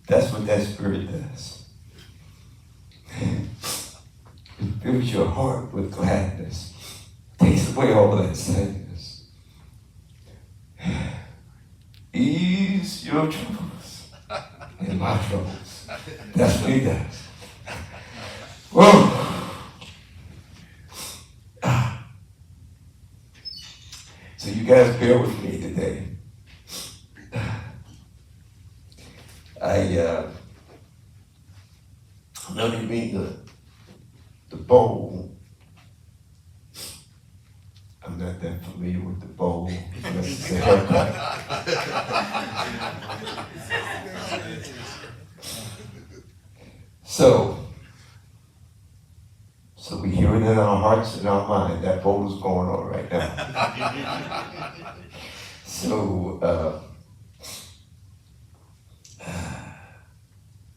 That's what that Spirit does. It fills your heart with gladness. Takes away all that sadness. Ease your troubles and my troubles. That's what he does. Whoa. So you guys bear with me today. Let me read the bowl. I'm not that familiar with the bowl. So we hear it in our hearts and our mind. That bowl is going on right now. So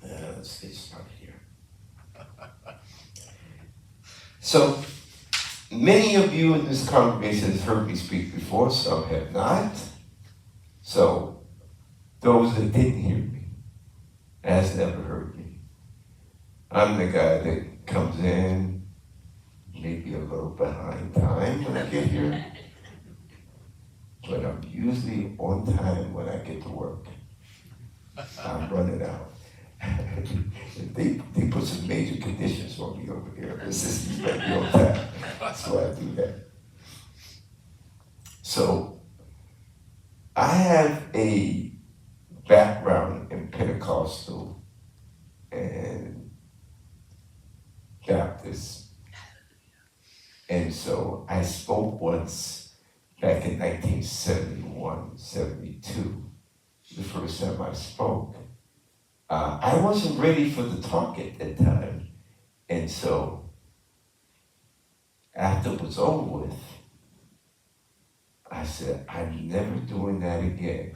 let's get started here. So many of you in this congregation have heard me speak before, some have not. So those that didn't hear me, has never heard me. I'm the guy that comes in maybe a little behind time when I get here, but I'm usually on time when I get to work. I'm running out. They put some major conditions on me over here. This is, you better be on time. That's why I do that. So I have a background in Pentecostal and Baptist. And so I spoke once back in 1971, 72, the first time I spoke. I wasn't ready for the talk at that time. And so after it was over with, I said, I'm never doing that again.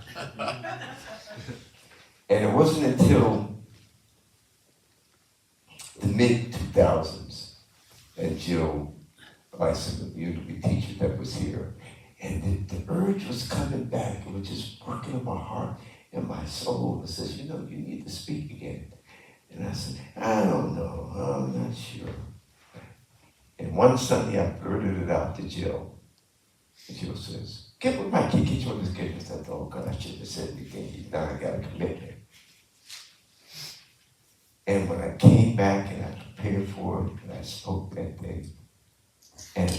And it wasn't until the mid-2000s that Jill, like some Unity teacher that was here, and the urge was coming back. It was just working in my heart and my soul. It says, you need to speak again. And I said, I don't know, I'm not sure. And one Sunday I blurted it out to Jill. And Jill says, get with my kid, get you on this kid. I said, oh God, I shouldn't have said anything. Now I got a commitment. And when I came back and I prepared for it, and I spoke that day, and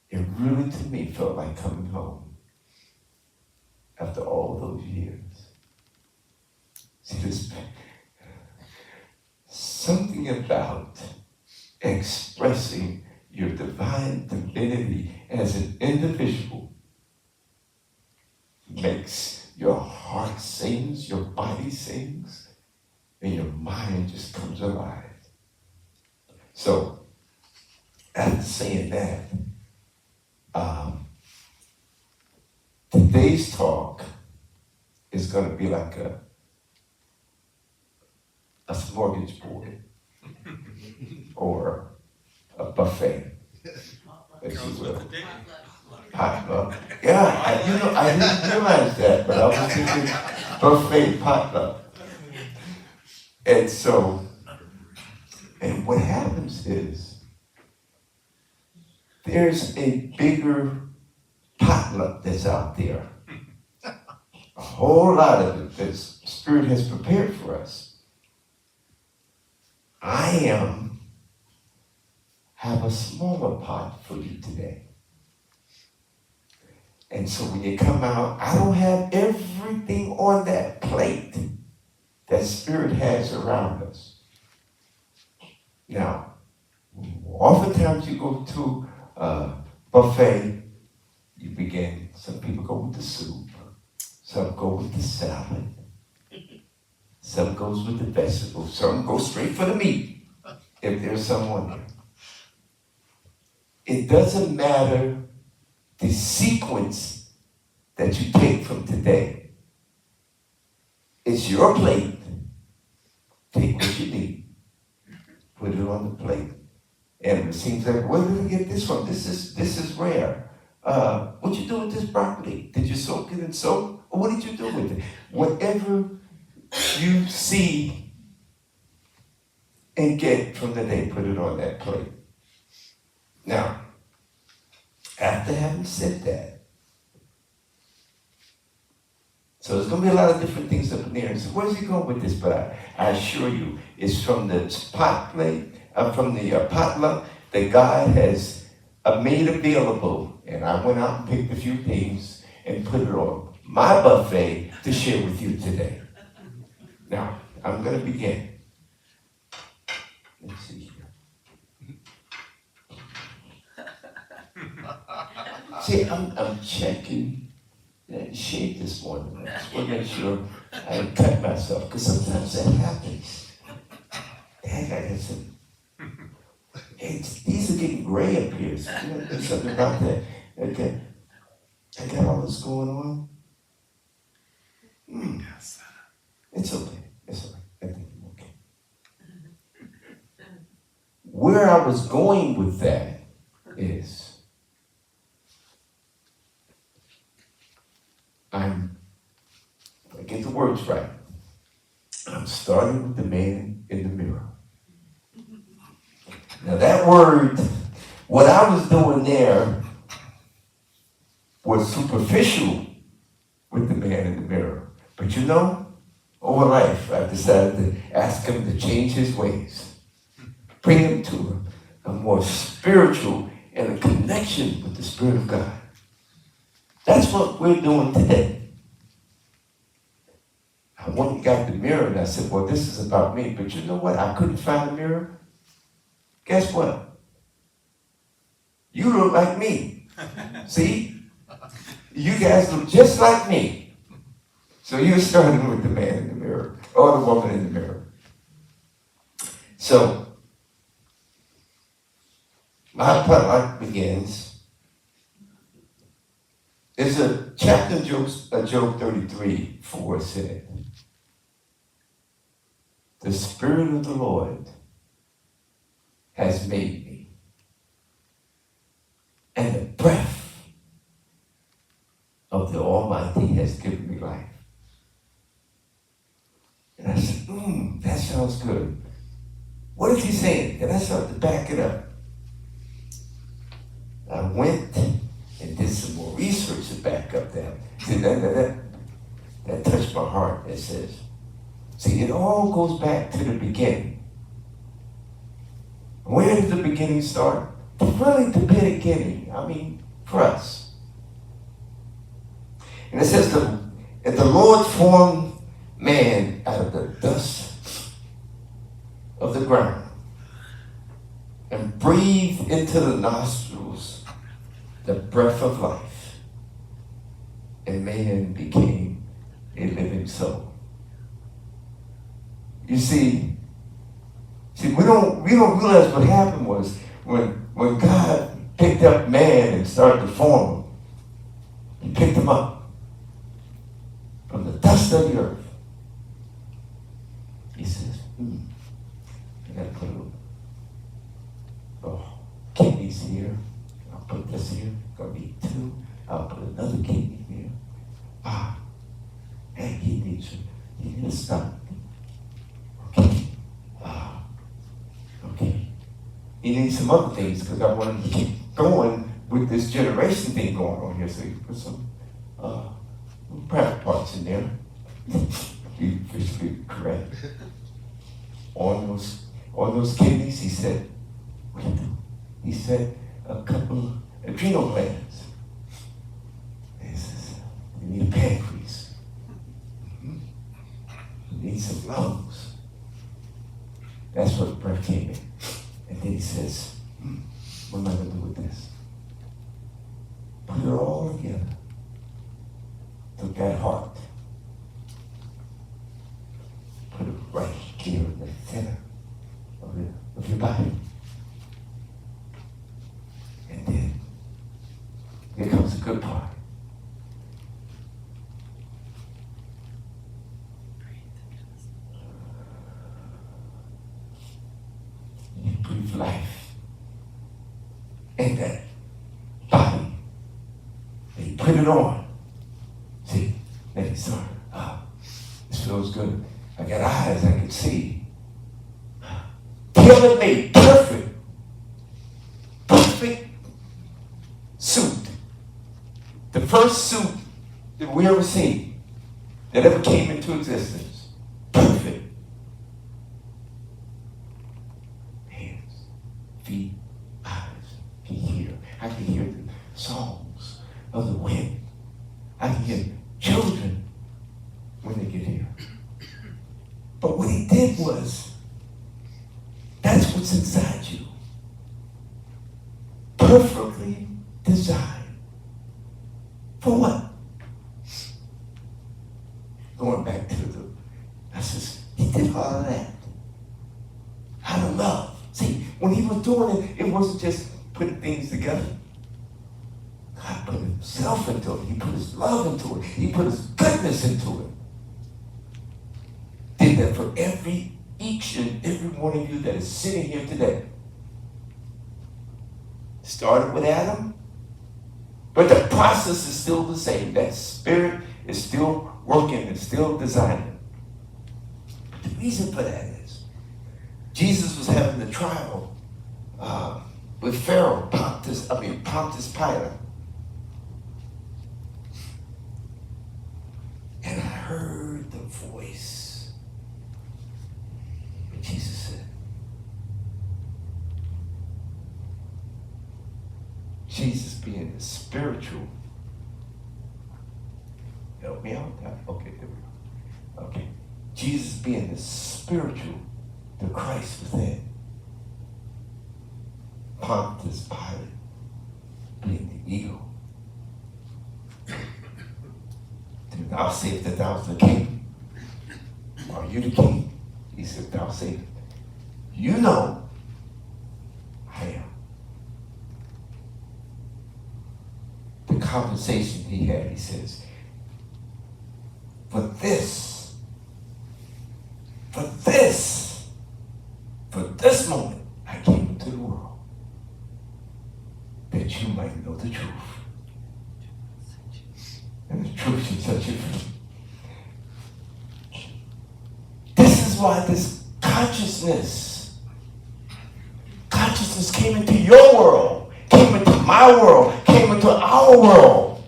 it really to me felt like coming home after all those years. See, this something about expressing your divine divinity as an individual makes your heart sings, your body sings, and your mind just comes alive. So, after saying that, today's talk is going to be like a smorgasbord or a buffet, as you will. Potluck. Yeah, I didn't realize that, but I was thinking buffet potluck. And so, and what happens is, there's a bigger potluck that's out there. A whole lot of it that Spirit has prepared for us. I have a smaller pot for you today. And so when you come out, I don't have everything on that plate that Spirit has around us. Now, oftentimes you go to a buffet, some people go with the soup, some go with the salad, some goes with the vegetables, some go straight for the meat, if there's someone there. It doesn't matter the sequence that you take from today. It's your plate. Take what you need. Put it on the plate. And it seems like, where did I get this from? This is rare. What you do with this broccoli? Did you soak it in soap? Or what did you do with it? Whatever you see and get from the day, put it on that plate. Now, after having said that, so there's going to be a lot of different things up in there. And so where's he going with this? But I assure you, it's from the potluck that God has made available. And I went out and picked a few things and put it on my buffet to share with you today. Now, I'm going to begin. Let's see here. See, I'm checking that shape this morning. I just want to make sure I didn't cut myself, because sometimes that happens. Dang, I got some. Hey, these are getting gray up here. So, there's something about that. Okay. I got all this going on. It's okay. It's all right. I think I'm okay. Where I was going with that is, I get the words right. I'm starting with the man in the mirror. Now that word, what I was doing there was superficial with the man in the mirror. But you know, over life, I decided to ask him to change his ways. Bring him to a more spiritual and a connection with the Spirit of God. That's what we're doing today. I went and got the mirror and I said, well, this is about me. But you know what? I couldn't find a mirror. Guess what? You look like me. See? You guys look just like me. So you're starting with the man in the mirror or the woman in the mirror. So my potluck begins. There's a chapter in Job 33, 4 said, the Spirit of the Lord has made me, and the breath of the Almighty has given me life. And I said, that sounds good. What is he saying? And I started to back it up. I went and did some more research to back up that. See, that touched my heart. It says, see, it all goes back to the beginning. Where did the beginning start? Really, the beginning. I mean, for us. And it says, and the Lord formed man out of the dust of the ground and breathed into the nostrils the breath of life, and man became a living soul. You see, we don't realize what happened was when God picked up man and started to form him, he picked him up from the dust of the earth. He says, I gotta put a little kidneys here. I'll put this here. Gonna be 2. I'll put another kidney here. And he needs a stomach. Okay. Okay. He needs some other things because I want to keep going with this generation thing going on here. So you put some private parts in there. Be officially correct. On those kidneys, he said, what do you do? He said a couple adrenal glands. And he says, you need a pancreas. You need some lungs. That's what the breath came in. And then he says, what am I going to do with this? Put it all together. Took that heart. Put it right here in the center of your body. And then here comes the good part. You breathe life in that body. And you put it on. See, then he started. This feels good. I got eyes, I can see. Tailor-made, perfect suit. The first suit that we ever seen, that ever came into existence. Perfect. Hands, feet, eyes, can hear. I can hear the songs of the wind. I can hear children when they get here. But what he did was, that's what's inside you. Perfectly designed. For what? Going back to he did all of that. Out of love. See, when he was doing it, it wasn't just putting things together. God put himself into it. He put his love into it. He put his goodness into it. Did that for each and every one of you that is sitting here today. Started with Adam, but the process is still the same. That spirit is still working and still designing. But the reason for that is Jesus was having the trial with Pharaoh, Pontius Pilate. And I heard the voice. And Jesus said, Jesus being the spiritual, help me out. Okay, there we go. Okay. Jesus being the spiritual, the Christ within. Pontius Pilate being the ego. Thou sayest that thou art the king. Are you the king? He said, thou sayest. You know I am. The conversation he had, he says, for this moment, I came into the world, that you might know the truth. And the truth shall set you free. This is why this consciousness came into your world, came into my world, came into our world,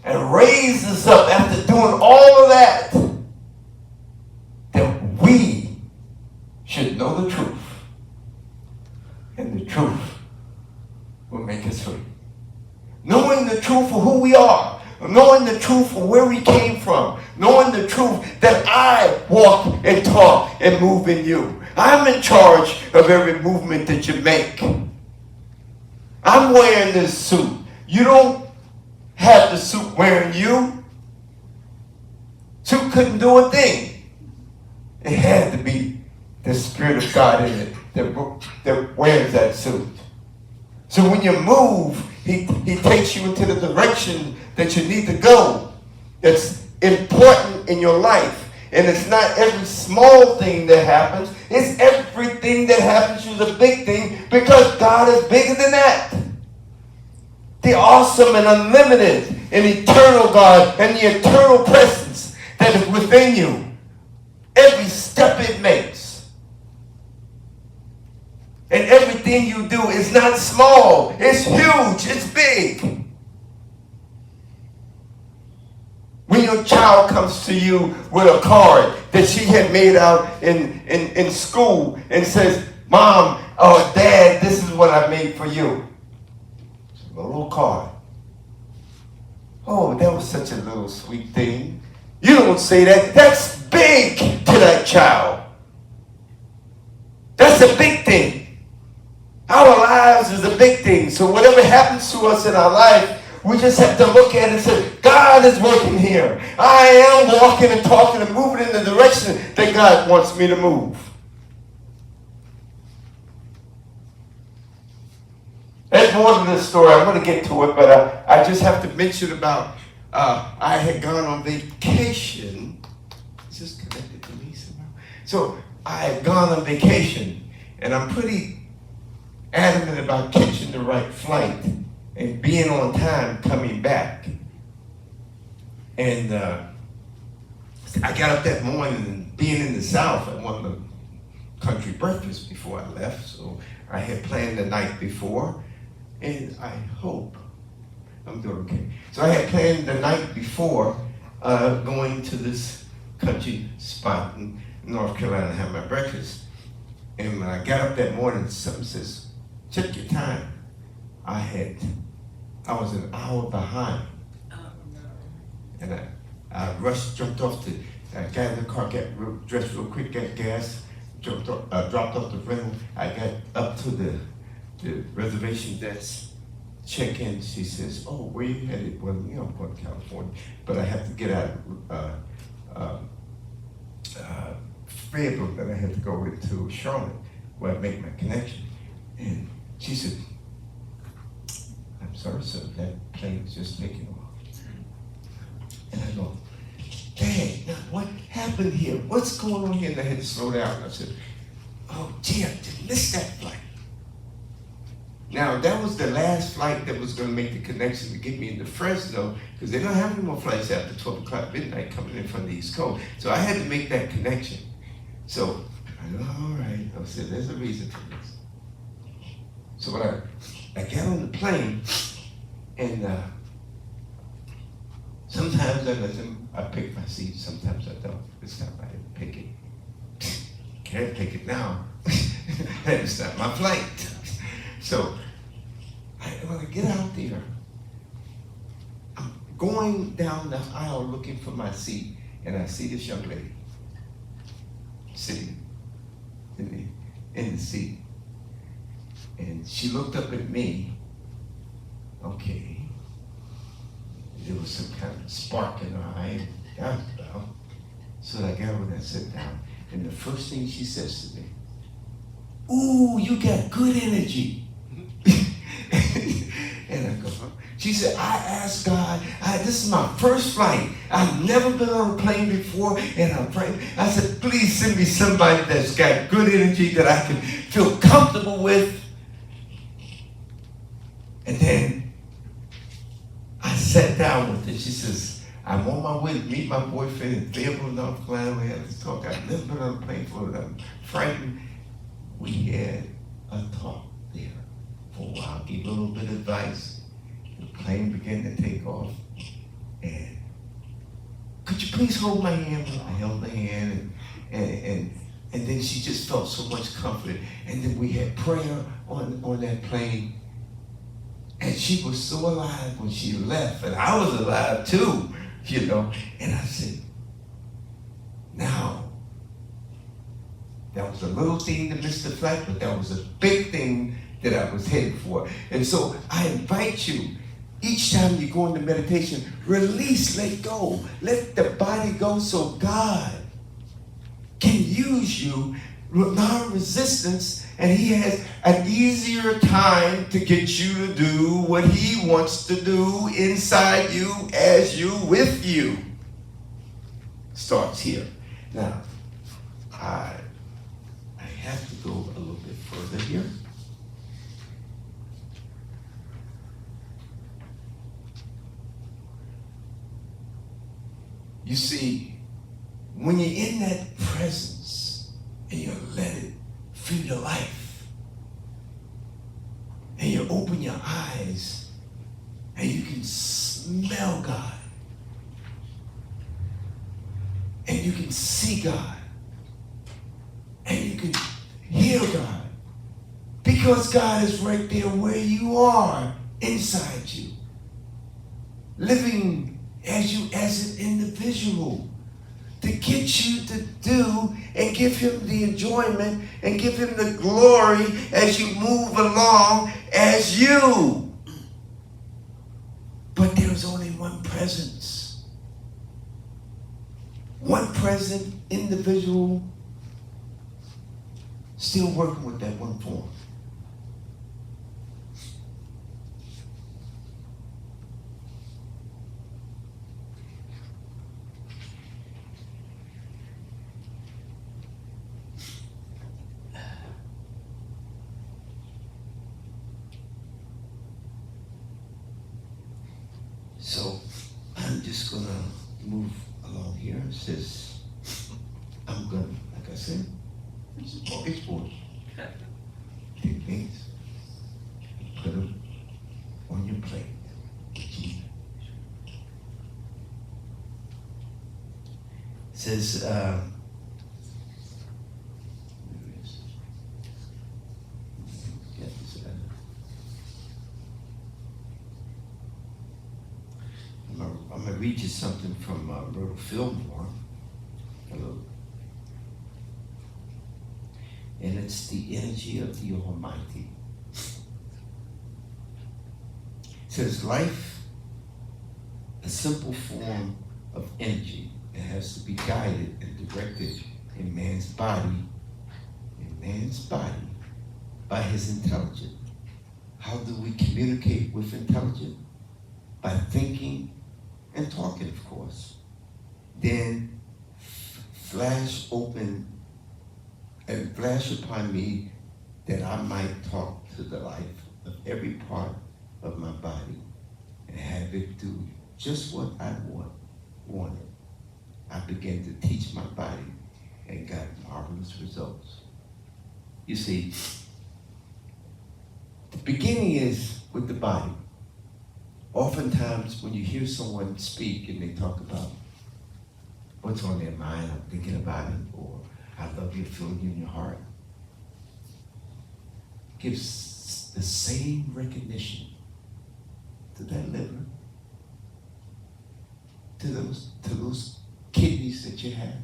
and raised us up after doing all of that we should know the truth. And the truth will make us free. Knowing the truth for who we are, knowing the truth for where we came from, knowing the truth that I walk and talk and move in you. I'm in charge of every movement that you make. I'm wearing this suit. You don't have the suit wearing you. Suit couldn't do a thing. It had to be the Spirit of God in it that wears that suit. So when you move, he takes you into the direction that you need to go. It's important in your life. And it's not every small thing that happens. It's everything that happens is a big thing, because God is bigger than that. The awesome and unlimited and eternal God and the eternal presence that is within you. Every step it makes. And everything you do is not small. It's huge. It's big. When your child comes to you with a card that she had made out in school and says, Mom or Dad, this is what I made for you. A little card. Oh, that was such a little sweet thing. You don't say that. That's big to that child. That's a big thing. Our lives is a big thing. So whatever happens to us in our life, we just have to look at it and say, God is working here. I am walking and talking and moving in the direction that God wants me to move. There's more to this story. I'm going to get to it, but I just have to mention about I had gone on vacation. Is this connected to me somehow? So I had gone on vacation, and I'm pretty adamant about catching the right flight and being on time coming back. And I got up that morning and being in the South, I wanted a country breakfast before I left. So I had planned the night before, and I hope I'm doing okay. So I had planned the night before going to this country spot in North Carolina to have my breakfast. And when I got up that morning, something says, check your time. I was an hour behind. Oh, no. And I rushed, jumped off I got in the car, got dressed real quick, got gas, dropped off the rental. I got up to the reservation desk, check in. She says, oh, where you headed? Well, I'm going to California, but I have to get out of Fayetteville, that I had to go into Charlotte, where I make my connection. And she said, I'm sorry, sir, that plane's just taking off. And I go, dang, now what happened here? What's going on here? And I had to slow down. And I said, oh, gee, I just missed that flight. Now, that was the last flight that was going to make the connection to get me into Fresno, because they don't have any more flights after 12 o'clock midnight coming in from the East Coast. So I had to make that connection. So I go, all right. I said, there's a reason for this. So when I got on the plane, and sometimes I pick my seat, sometimes I don't. This time I didn't pick it. Can't pick it now. It's not my flight. So when I get out there, I'm going down the aisle looking for my seat, and I see this young lady sitting in the seat. And she looked up at me. Okay. There was some kind of spark in her eye. So I got over there and sat down. And the first thing she says to me, ooh, you got good energy. And I go, huh? She said, I asked God, this is my first flight. I've never been on a plane before, and I'm praying. I said, please send me somebody that's got good energy that I can feel comfortable with. And then I sat down with her. She says, I'm on my way to meet my boyfriend in Fayetteville, North Carolina. We had this talk. I've never been on a plane before. I'm frightened. We had a talk there for a while. Gave a little bit of advice. The plane began to take off. And could you please hold my hand? I held the hand, and then she just felt so much comfort. And then we had prayer on that plane. And she was so alive when she left, and I was alive too, And I said, now, that was a little thing that missed the flight, but that was a big thing that I was headed for. And so I invite you, each time you go into meditation, release, let go. Let the body go so God can use you with non-resistance, and he has an easier time to get you to do what he wants to do inside you, as you, with you. Starts here. Now, I have to go a little bit further here. You see, when you're in that presence and you let it fill your life, and you open your eyes and you can smell God, and you can see God, and you can hear God, because God is right there where you are, inside you, living as an individual, to get you to do and give him the enjoyment and give him the glory as you move along as you. But there's only one presence. One present individual still working with that one form. So I'm just going to move along here. here. It says, I'm gonna, like I said, it's a mortgage board. Take things, put them on your plate. It says, I'm going to read you something from Myrtle Fillmore. Hello. And it's the energy of the Almighty. It says, life, a simple form of energy that has to be guided and directed in man's body by his intelligence. How do we communicate with intelligence? By thinking and talking, of course. Then flash upon me that I might talk to the life of every part of my body and have it do just what I wanted. I began to teach my body and got marvelous results. You see, the beginning is with the body. Oftentimes when you hear someone speak and they talk about what's on their mind, I'm thinking about it, or I love you, feeling you in your heart, gives the same recognition to that liver, to those kidneys that you have.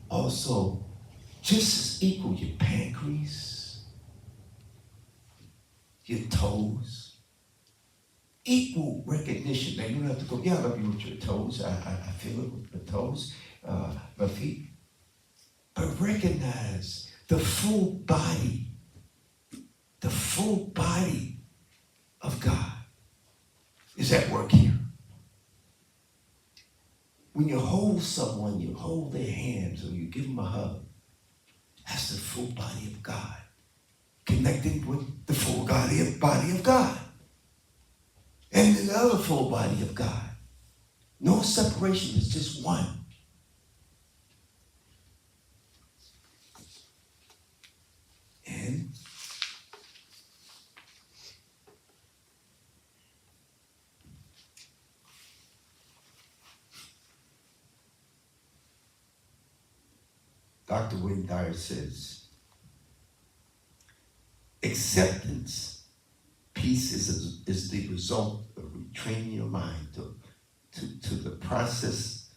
Also, just as equal, your pancreas, your toes, equal recognition. Now you don't have to go, yeah, I love you with your toes. I feel it with my toes, my feet. But recognize the full body of God is at work here. When you hold someone, you hold their hands or you give them a hug, that's the full body of God, connecting with the full body of God. And the other full body of God. No separation, it's just one. And Dr. Wayne Dyer says, acceptance, peace is the result of retraining your mind to process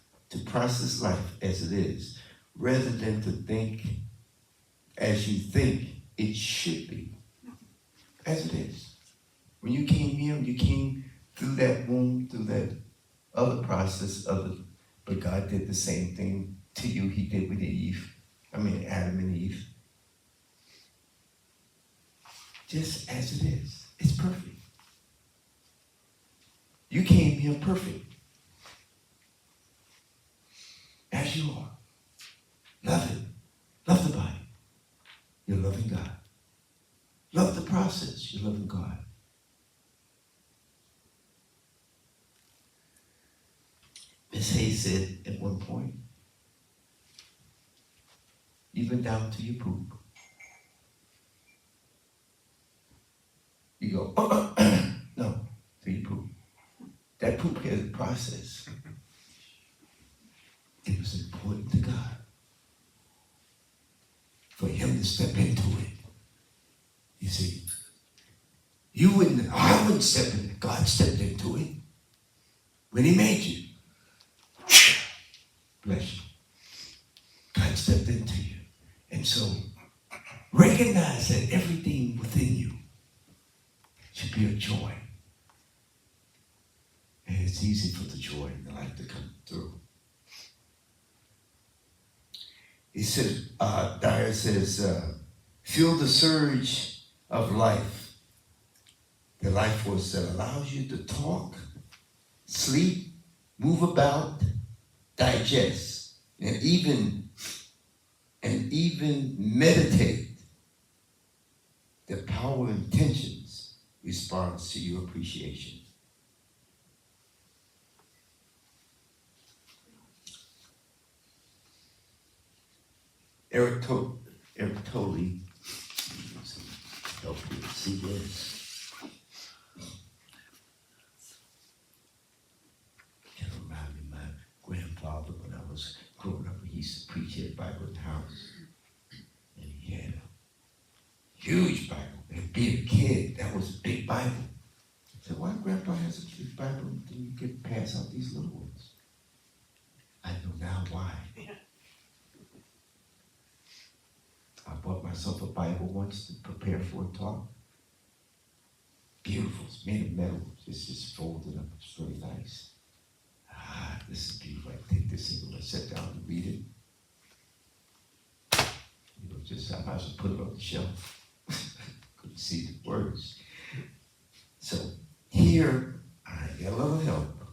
life as it is, rather than to think as you think it should be, as it is. When you came here, you came through that womb, through that other process, but God did the same thing to you He did with Adam and Eve. Just as it is. It's perfect. You came here perfect. As you are. Love it. Love the body. You're loving God. Love the process. You're loving God. Miss Hayes said at one point, even down to your poop. You go, no, to your poop. That poop has a process. It was important to God for Him to step into it. You see, I wouldn't step in it. God stepped into it when He made you. Bless you. God stepped into you. And so, recognize that everything within you should be a joy. And it's easy for the joy in the life to come through. He says, Dyer says, feel the surge of life. The life force that allows you to talk, sleep, move about, digest, and even meditate. The power of intentions responds to your appreciation. Eric totally help you see this. It reminded me of my grandfather when I was growing up. He used to preach at Bible in the house. And he had a huge Bible. And being a kid, that was a big Bible. I said, why Grandpa has a big Bible and then you get pass out these little ones? I know now why. I bought myself a Bible once to prepare for a talk. Beautiful, it's made of metal. It's just folded up. It's really nice. This is beautiful. I take this and I sit down and read it. You know, just I might as well put it on the shelf. Couldn't see the words. So here I got a little help.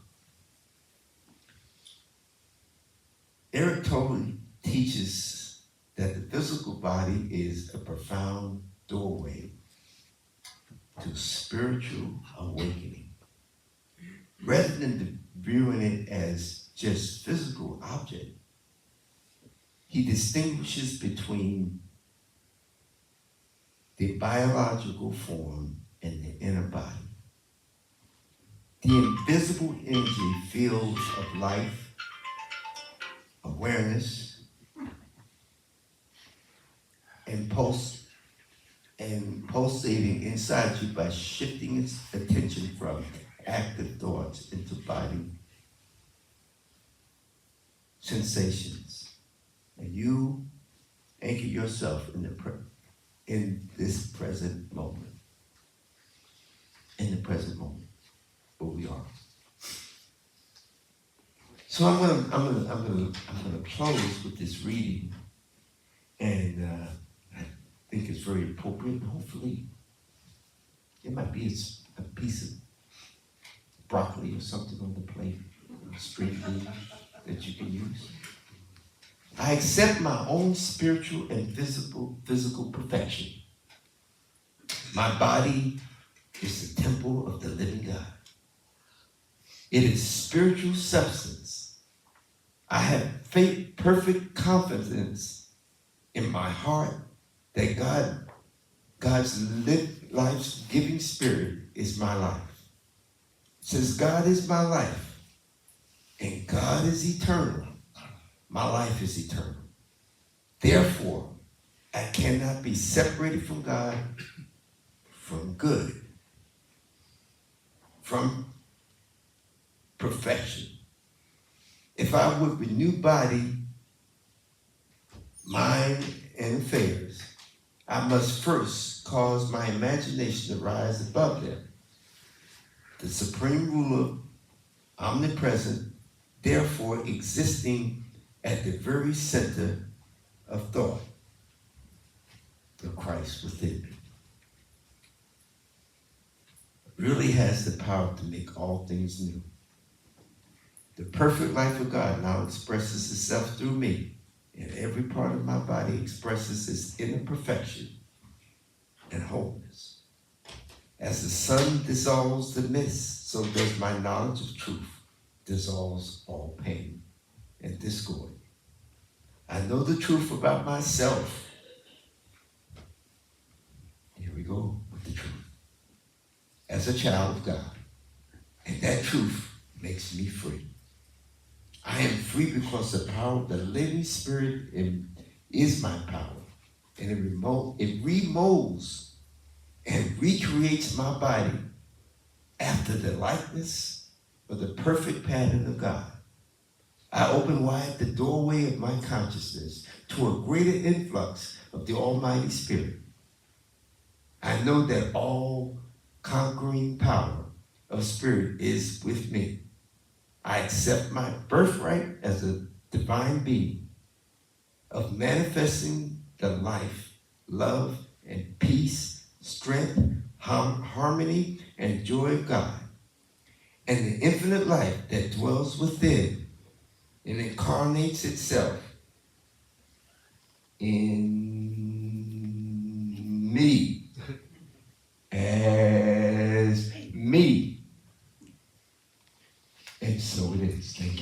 Eric totally teaches that the physical body is a profound doorway to spiritual awakening. Rather than viewing it as just physical object, he distinguishes between the biological form and the inner body. The invisible energy fields of life, awareness, and pulsating inside you by shifting its attention from active thoughts into body sensations. And you anchor yourself in this present moment. In the present moment, where we are. So I'm gonna close with this reading, and I think it's very appropriate. Hopefully, it might be a piece of broccoli or something on the plate, street food that you can use. I accept my own spiritual and physical perfection. My body is the temple of the living God. It is spiritual substance. I have perfect confidence in my heart that God's life-giving spirit is my life. Since God is my life and God is eternal, my life is eternal. Therefore, I cannot be separated from God, from good, from perfection. If I would renew body, mind, and affairs, I must first cause my imagination to rise above them. The supreme ruler, omnipresent, therefore existing at the very center of thought, the Christ within me, really has the power to make all things new. The perfect life of God now expresses itself through me, and every part of my body expresses its inner perfection and wholeness. As the sun dissolves the mist, so does my knowledge of truth dissolves all pain and discord. I know the truth about myself. Here we go with the truth. As a child of God, and that truth makes me free. I am free because the power of the living spirit is my power, and it remolds and recreates my body after the likeness of the perfect pattern of God. I open wide the doorway of my consciousness to a greater influx of the Almighty Spirit. I know that all conquering power of Spirit is with me. I accept my birthright as a divine being of manifesting the life, love, and peace, strength, harmony, and joy of God, and the infinite life that dwells within and incarnates itself in me as me. And so it is. Thank you.